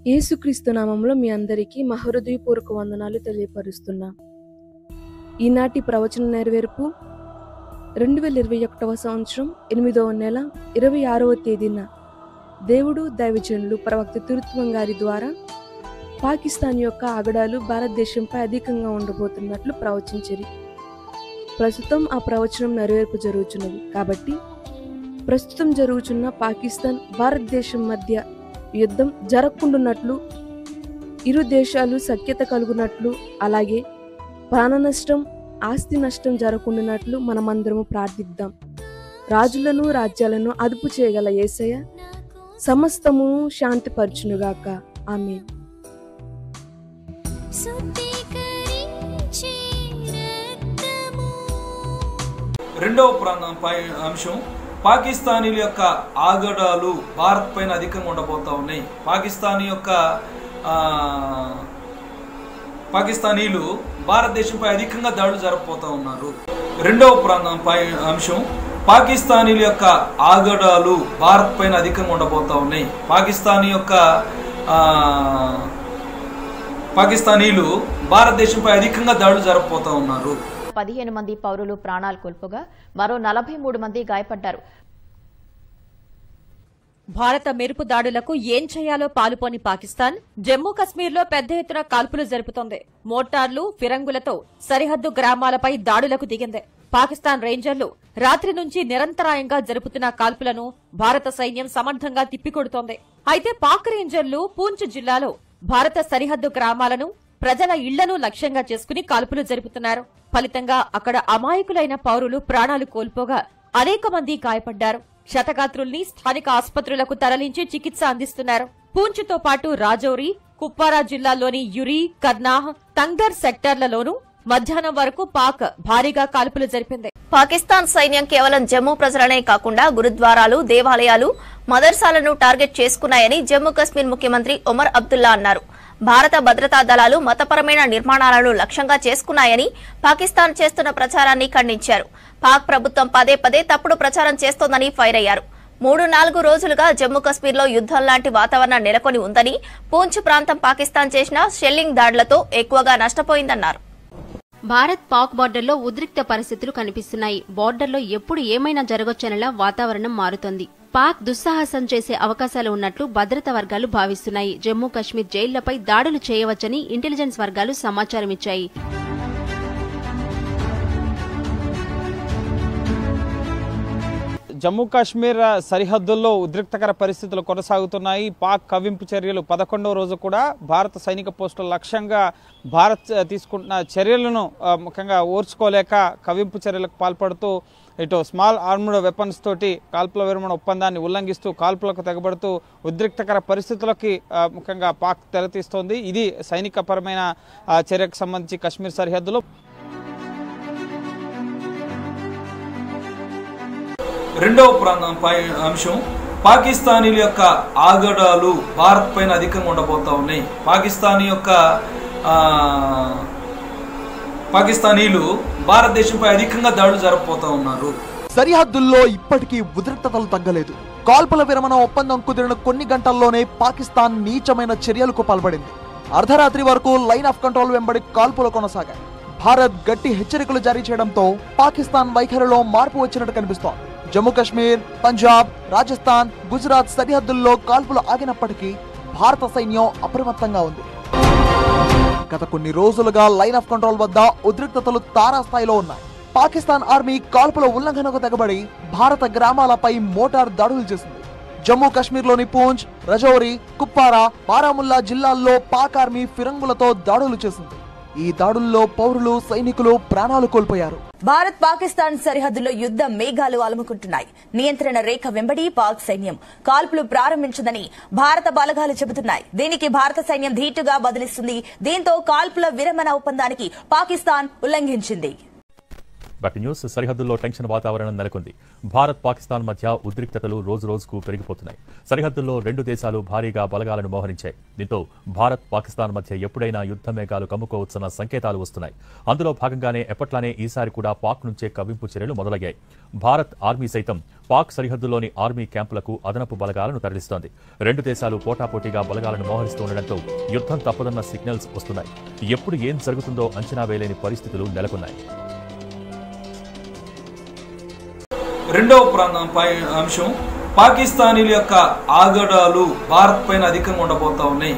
యేసుక్రీస్తు నామములో మీ అందరికీ మా హృదయపూర్వక వందనాలు తెలియపరుస్తున్నా. ఈనాటి ప్రవచన నెరవేర్పు 2021 సంవత్సరం 8వ నెల 26వ తేదీన దేవుడు దైవజనులు ప్రవక్త తిరుత్వం గారి ద్వారా పాకిస్తాన్ యొక్క ఆగడాలు భారతదేశంపై అధికంగా ఉండబోతున్నట్లు ప్రవచించారు. ప్రస్తుతం ఆ ప్రవచనం నెరవేర్పు జరుగుతున్నది. కాబట్టి ప్రస్తుతం జరుగుతున్న పాకిస్తాన్ భారతదేశం మధ్య యుద్ధం జరగకుండానట్లు, ఇరు దేశాలు సఖ్యత కలుగునట్లు, అలాగే ప్రాణ నష్టం, ఆస్తి నష్టం జరగకుండానట్లు మనమందరము ప్రార్థిద్దాం. రాజులను రాజ్యాలను అదుపు చేయగల యేసయ్య సమస్తము శాంతిపరచునుగాక. ఆమేన్. రెండవ అంశం, పాకిస్తానీల యొక్క ఆగడాలు భారత్ పైన అధికంగా ఉండబోతా ఉన్నాయి. పాకిస్తానీలు భారతదేశంపై అధికంగా దాడులు జరగబోతా ఉన్నారు. రెండవ అంశం, పాకిస్తానీల యొక్క ఆగడాలు భారత్ పైన అధికంగా ఉండబోతా ఉన్నాయి. పాకిస్తానీలు భారతదేశంపై అధికంగా దాడులు జరగబోతా ఉన్నారు. 15 మంది పౌరులు ప్రాణాలు కోల్పోగా మరో 43 మంది గాయపడ్డారు. భారత మెరుపు దాడులకు ఏం చేయాలో పాలుపోని పాకిస్తాన్ జమ్మూ కశ్మీర్లో పెద్ద ఎత్తున కాల్పులు జరుపుతోంది. మోటార్లు, ఫిరంగులతో సరిహద్దు గ్రామాలపై దాడులకు దిగింది. పాకిస్తాన్ రేంజర్లు రాత్రి నుంచి నిరంతరాయంగా జరుపుతున్న కాల్పులను భారత సైన్యం సమర్థంగా తిప్పికొడుతోంది. అయితే పాక్ రేంజర్లు పూంచ్ జిల్లాలో భారత సరిహద్దు గ్రామాలను, ప్రజల ఇళ్లను లక్ష్యంగా చేసుకుని కాల్పులు జరుపుతున్నారు. ఫలితంగా అక్కడ అమాయకులైన పౌరులు ప్రాణాలు కోల్పోగా అనేక మంది గాయపడ్డారు. క్షతగాత్రుల్ని స్థానిక ఆసుపత్రులకు తరలించి చికిత్స అందిస్తున్నారు. పూంచ్తో పాటు రాజౌరి, కుప్వారా జిల్లాల్లోని యురి, కర్నాహ్, తంగర్ సెక్టార్లలోనూ మధ్యాహ్నం వరకు పాక్ భారీగా కాల్పులు జరిపింది. పాకిస్తాన్ సైన్యం కేవలం జమ్మూ ప్రజలనే కాకుండా గురుద్వారాలు, దేవాలయాలు, మదర్సాలను టార్గెట్ చేసుకున్నాయని జమ్మూ కశ్మీర్ ముఖ్యమంత్రి ఒమర్ అబ్దుల్లా అన్నారు. భారత భద్రతా దళాలు మతపరమైన నిర్మాణాలను లక్ష్యంగా చేసుకున్నాయని పాకిస్తాన్ చేస్తున్న ప్రచారాన్ని ఖండించారు. పాక్ ప్రభుత్వం పదే పదే తప్పుడు ప్రచారం చేస్తోందని ఫైర్ అయ్యారు. 3-4 రోజులుగా జమ్మూ కశ్మీర్లో యుద్దం లాంటి వాతావరణం నెలకొని ఉందని, పూంచ్ ప్రాంతం పాకిస్తాన్ చేసిన షెల్లింగ్ దాడులతో ఎక్కువగా నష్టపోయిందన్నారు. భారత్ పాక్ బార్డర్లో ఉద్రిక్త పరిస్థితులు కనిపిస్తున్నాయి. బార్డర్లో ఎప్పుడు ఏమైనా జరగొచ్చనేలా వాతావరణం మారుతోంది. పాక్ దుస్సాహసం చేసే అవకాశాలు ఉన్నట్లు భద్రతా వర్గాలు భావిస్తున్నాయి. జమ్మూ కశ్మీర్ జైళ్లపై దాడులు చేయవచ్చని ఇంటెలిజెన్స్ వర్గాలు సమాచారమిచ్చాయి. జమ్మూ కాశ్మీర్ సరిహద్దుల్లో ఉద్రిక్తకర పరిస్థితులు కొనసాగుతున్నాయి. పాక్ కవ్వింపు చర్యలు 11వ రోజు కూడా భారత సైనిక పోస్టుల లక్ష్యంగా భారత్ తీసుకుంటున్న చర్యలను ముఖ్యంగా ఓర్చుకోలేక కవ్వింపు చర్యలకు పాల్పడుతూ ఇటు స్మాల్ ఆర్మ్డ్ వెపన్స్ తోటి కాల్పుల విరమణ ఒప్పందాన్ని ఉల్లంఘిస్తూ కాల్పులకు తెగబడుతూ ఉద్రిక్తకర పరిస్థితులకి ముఖ్యంగా పాక్ తెరతీస్తోంది. ఇది సైనికపరమైన చర్యకు సంబంధించి కశ్మీర్ సరిహద్దులో. రెండవ అంశం, పాకిస్తానీల యొక్క ఆగడాలు భారత్ పైన అధికంగా ఉండబోతా ఉన్నాయి. పాకిస్తానీలు భారతదేశంపై అధికంగా దాడులు జరగబోతా ఉన్నారు. సరిహద్దుల్లో ఇప్పటికీ ఉద్రిక్తతలు తగ్గలేదు. కాల్పుల విరమణ ఒప్పందం కుదిరిన కొన్ని గంటల్లోనే పాకిస్తాన్ నీచమైన చర్యలకు పాల్పడింది. అర్ధరాత్రి వరకు లైన్ ఆఫ్ కంట్రోల్ వెంబడి కాల్పులు కొనసాగాయి. భారత్ గట్టి హెచ్చరికలు జారీ చేయడంతో పాకిస్తాన్ వైఖరిలో మార్పు వచ్చినట్టు కనిపిస్తోంది. జమ్మూ కశ్మీర్, పంజాబ్, రాజస్థాన్, గుజరాత్ సరిహద్దుల్లో కాల్పులు ఆగినప్పటికీ భారత సైన్యం అప్రమత్తంగా ఉంది. గత కొన్ని రోజులుగా లైన్ ఆఫ్ కంట్రోల్ వద్ద ఉద్రిక్తతలు తారాస్థాయిలో ఉన్నాయి. పాకిస్తాన్ ఆర్మీ కాల్పుల ఉల్లంఘనకు తెగబడి భారత గ్రామాలపై మోటార్ దాడులు చేసింది. జమ్మూ కశ్మీర్లోని పూంచ్, రజౌరి, కుప్వారా, బారాముల్లా జిల్లాల్లో పాక్ ఆర్మీ ఫిరంగులతో దాడులు చేసింది. ఈ దాడుల్లో పౌరులు, సైనికులు ప్రాణాలు కోల్పోయారు. భారత్ పాకిస్తాన్ సరిహద్దులో యుద్ధ మేఘాలు అలుముకుంటున్నాయి. నియంత్రణ రేఖ వెంబడి పాక్ సైన్యం కాల్పులు ప్రారంభించదని భారత బలగాలు చెబుతున్నాయి. దీనికి భారత సైన్యం ధీటుగా బదిలిస్తుంది. దీంతో కాల్పుల విరమణ ఒప్పందానికి పాకిస్తాన్ ఉల్లంఘించింది. Back news. సరిహద్దుల్లో టెన్షన్ వాతావరణం నెలకొంది. భారత్ పాకిస్తాన్ మధ్య ఉద్రిక్తతలు రోజురోజుకు పెరిగిపోతున్నాయి. సరిహద్దుల్లో రెండు దేశాలు భారీగా బలగాలను మోహరించాయి. దీంతో భారత్ పాకిస్తాన్ మధ్య ఎప్పుడైనా యుద్ధ మేఘాలు కమ్ముకోవచ్చన్న సంకేతాలు వస్తున్నాయి. అందులో భాగంగానే ఎప్పట్లానే ఈసారి కూడా పాక్ నుంచే కవ్వింపు చర్యలు మొదలయ్యాయి. భారత్ ఆర్మీ సైతం పాక్ సరిహద్దులోని ఆర్మీ క్యాంపులకు అదనపు బలగాలను తరలిస్తోంది. రెండు దేశాలు పోటాపోటీగా బలగాలను మోహరిస్తుండటంతో యుద్ధం తప్పదన్న సిగ్నల్స్ వస్తున్నాయి. ఎప్పుడు ఏం జరుగుతుందో అంచనా వేయలేని పరిస్థితులు నెలకొన్నాయి. రెండవ అంశం, పాకిస్తానీల యొక్క ఆగడాలు భారత్ పైన అధికంగా ఉండబోతా ఉన్నాయి.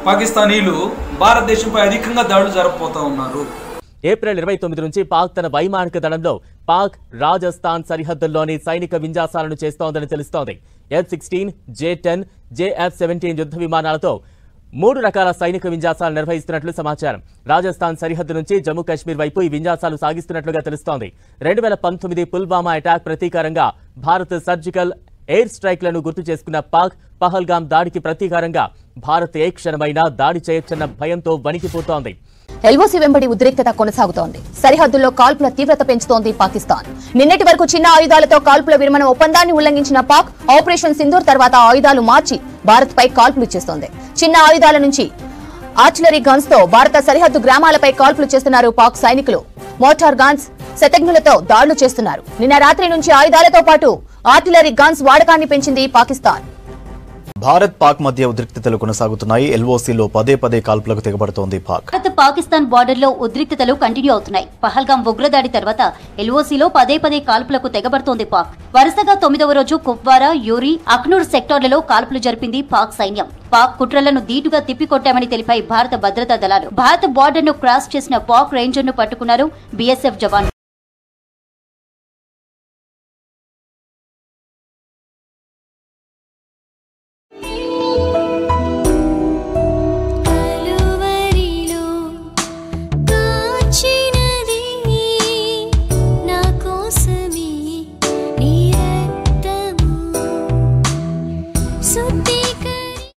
పాకిస్తానీలు భారతదేశంపై అధికంగా దాడులు జరపబోతా ఉన్నారు. ఏప్రిల్ 29 నుంచి పాక్ తన వైమానిక దళంలో పాక్ రాజస్థాన్ సరిహద్దుల్లోని సైనిక విన్యాసాలను చేస్తోందని తెలుస్తోంది. F-16, J-10, JF-17 యుద్ధ విమానాలతో 3 రకాల సైనిక విన్యాసాలు నిర్వహిస్తున్నట్లు సమాచారం. రాజస్థాన్ సరిహద్దు నుంచి జమ్మూ కాశ్మీర్ వైపు ఈ విన్యాసాలు సాగిస్తున్నట్లుగా తెలుస్తోంది. 2019 పుల్వామా అటాక్ ప్రతీకారంగా భారత్ సర్జికల్ ఎయిర్ స్ట్రైక్లను గుర్తు చేసుకున్న పాక్ పహల్గామ్ దాడికి ప్రతీకారంగా భారత్ ఏ క్షణమైనా దాడి చేయొచ్చన్న భయంతో వణికిపోతోంది. ఎల్ఓసీ వెంబడి ఉద్రిక్తత కొనసాగుతోంది. సరిహద్దుల్లో కాల్పుల తీవ్రత పెంచుతోంది పాకిస్తాన్. నిన్నటి వరకు చిన్న ఆయుధాలతో కాల్పుల విరమణ ఒప్పందాన్ని ఉల్లంఘించిన పాక్ ఆపరేషన్ సింధూర్ తర్వాత ఆయుధాలు మార్చి భారత్ పై కాల్పులు చేస్తోంది. చిన్న ఆయుధాల నుంచి ఆర్టిలరీ గన్స్ తో భారత సరిహద్దు గ్రామాలపై కాల్పులు చేస్తున్నారు పాక్ సైనికులు. మోటార్ గన్స్, శతఘ్నులతో దాడులు చేస్తున్నారు. నిన్న రాత్రి నుంచి ఆయుధాలతో పాటు ఆర్టిలరీ గన్స్ వాడకాన్ని పెంచింది పాకిస్తాన్. భారత్ పాక్ మధ్య ఉద్రిక్తతలు కొనసాగుతున్నాయి. ఎల్ఓసీలో పదే కాల్పులకు తెగబడుతోంది పాక్. భారత్ పాకిస్తాన్ బార్డర్ లో ఉద్రిక్తతలు కంటిన్యూ అవుతున్నాయి. పహల్గాం ఉగ్రదాడి తర్వాత ఎల్ఓసీలో పదే కాల్పులకు తెగబడుతోంది పాక్. వరుసగా 9వ రోజు కుప్వారా, యూరి, అఖ్నూర్ సెక్టార్లలో కాల్పులు జరిపింది పాక్ సైన్యం. పాక్ కుట్రలను ధీటుగా తిప్పికొట్టామని తెలిపాయి భారత భద్రతా దళాలు. భారత బార్డర్ ను క్రాస్ చేసిన పాక్ రేంజర్ ను పట్టుకున్నారు బీఎస్ఎఫ్ జవాన్లు.